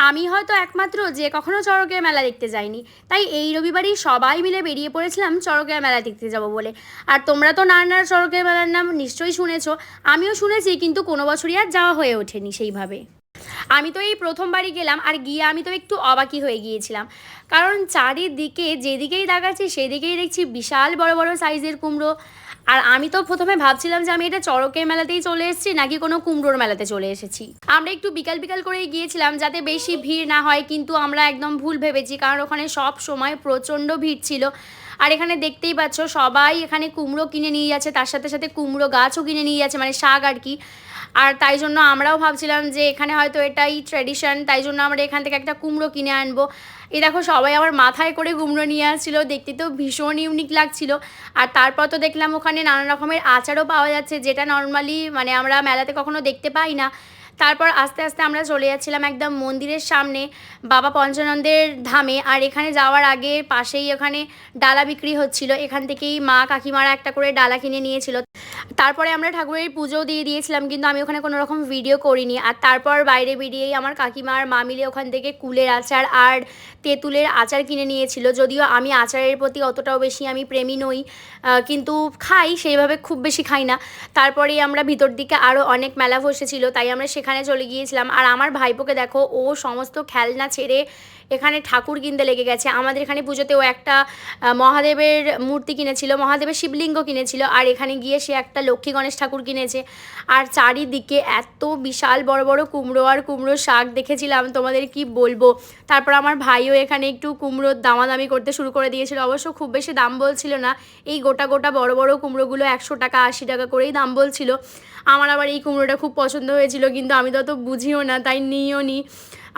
আমি হয়তো একমাত্র যে কখনো চড়কের মেলা দেখতে যাইনি, তাই এই রবিবারই সবাই মিলে বেরিয়ে পড়েছিলাম চড়কের মেলা দেখতে যাব বলে। আর তোমরা তো নানার চড়কের মেলার নাম নিশ্চয়ই শুনেছো, আমিও শুনেছি, কিন্তু কোনো বছরই আর যাওয়া হয়ে ওঠেনি সেইভাবে। আমি তো এই প্রথমবারই গেলাম, আর গিয়ে আমি তো একটু অবাকই হয়ে গিয়েছিলাম, কারণ চারিদিকে যেদিকেই তাকাচ্ছি সেদিকেই দেখছি বিশাল বড় বড় সাইজের কুমড়ো। আর আমি তো প্রথমে ভাবছিলাম যে আমি এটা চড়কের মেলাতেই চলে এসেছি নাকি কোনো কুমড়োর মেলাতে চলে এসেছি। আমরা একটু বিকাল বিকাল করেই গিয়েছিলাম যাতে বেশি ভিড় না হয়, কিন্তু আমরা একদম ভুল ভেবেছি, কারণ ওখানে সব সময় প্রচণ্ড ভিড় ছিল। আর এখানে দেখতেই পাচ্ছ সবাই এখানে কুমড়ো কিনে নিয়ে যাচ্ছে, তার সাথে সাথে কুমড়ো গাছও কিনে নিয়ে যাচ্ছে, মানে শাক আর কি। আর তাই জন্য আমরাও ভাবছিলাম যে এখানে হয়তো এটাই ট্র্যাডিশন, তাই জন্য আমরা এখান থেকে একটা কুমড়ো কিনে আনবো। এই দেখো সবাই আমার মাথায় করে কুমড়ো নিয়ে আসছিলো, দেখতে তো ভীষণ ইউনিক লাগছিল। আর তারপর তো দেখলাম ওখানে নানা রকমের আচারও পাওয়া যাচ্ছে, যেটা নর্মালি মানে আমরা মেলাতে কখনো দেখতে পাই না। তারপর আস্তে আস্তে আমরা চলে যাচ্ছিলাম একদম মন্দিরের সামনে, বাবা পঞ্চানন্দের ধামে। আর এখানে যাওয়ার আগে পাশেই ওখানে ডালা বিক্রি হচ্ছিল, এখান থেকেই মা কাকিমারা একটা করে ডালা কিনে নিয়েছিল। তারপরে আমরা ঠাকুরের পুজো দিয়ে দিয়েছিলাম, কিন্তু আমি ওখানে কোনো রকম ভিডিও করিনি। আর তারপর বাইরে বেরিয়েই আমার কাকিমা আর মা মিলে ওখান থেকে কুলের আচার আর তেঁতুলের আচার কিনে নিয়েছিল। যদিও আমি আচারের প্রতি অতটাও বেশি আমি প্রেমী নই, কিন্তু খাই, সেইভাবে খুব বেশি খাই না। তারপরেই আমরা ভিতর দিকে আরও অনেক মেলা বসেছিল, তাই আমরা সেখানে চলে গিয়েছিলাম। আর আমার ভাইপোকে দেখো, ও সমস্ত খেলনা ছেড়ে এখানে ঠাকুর কিনতে লেগে গেছে। আমাদের এখানে পুজোতে ও একটা মহাদেবের মূর্তি কিনেছিল, মহাদেবের শিবলিঙ্গ কিনেছিল, আর এখানে গিয়ে সে একটা লক্ষ্মী গণেশ ঠাকুর কিনেছে। আর চারিদিকে এত বিশাল বড় বড় কুমড়ো আর কুমড়ো শাক দেখেছিলাম, তোমাদের কি বলবো। তারপর আমার ভাইও এখানে একটু কুমড়োর দামাদামি করতে শুরু করে দিয়েছিল, অবশ্য খুব বেশি দাম বলছিল না। এই গোটা গোটা বড় বড় কুমড়োগুলো 100 টাকা 80 টাকা করেই দাম বলছিল। আমার আবার এই কুমড়োটা খুব পছন্দ হয়েছিল, কিন্তু আমি তো অত বুঝিও না, তাই নিইও নি।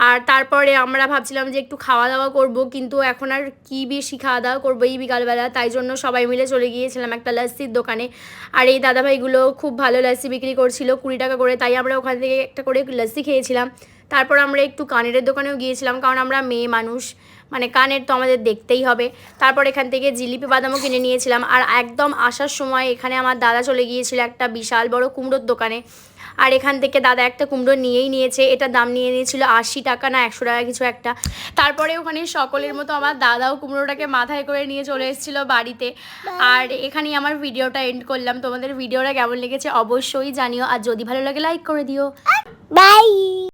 আর তারপরে আমরা ভাবছিলাম যে একটু খাওয়া দাওয়া করব, কিন্তু এখন আর কি বেশি খাওয়া দাওয়া করবো এই বিকালবেলা, তাই জন্য সবাই মিলে চলে গিয়েছিলাম একটা লস্যির দোকানে। আর এই দাদাভাইগুলো খুব ভালো লস্যি বিক্রি করছিল 20 টাকা করে, তাই আমরা ওখান থেকে একটা করে লস্যি খেয়েছিলাম। তারপর আমরা একটু কানের দোকানেও গিয়েছিলাম, কারণ আমরা মেয়ে মানুষ, মানে কানের তো আমাদের দেখতেই হবে। তারপর এখান থেকে জিলিপি বাদামও কিনে নিয়েছিলাম। আর একদম আসার সময় এখানে আমার দাদা চলে গিয়েছিল একটা বিশাল বড় কুমড়োর দোকানে, আর এখান থেকে দাদা একটা কুমড়ো নিয়েই নিয়েছে। এটার দাম নিয়ে নিয়েছিল 80 টাকা না 100 টাকা কিছু একটা। তারপরে ওখানে সকলের মতো আমার দাদাও কুমড়োটাকে মাথায় করে নিয়ে চলে এসেছিল বাড়িতে। আর এখানেই আমার ভিডিওটা এন্ড করলাম। তোমাদের ভিডিওটা কেমন লেগেছে অবশ্যই জানিও, আর যদি ভালো লাগে লাইক করে দিও। বাই।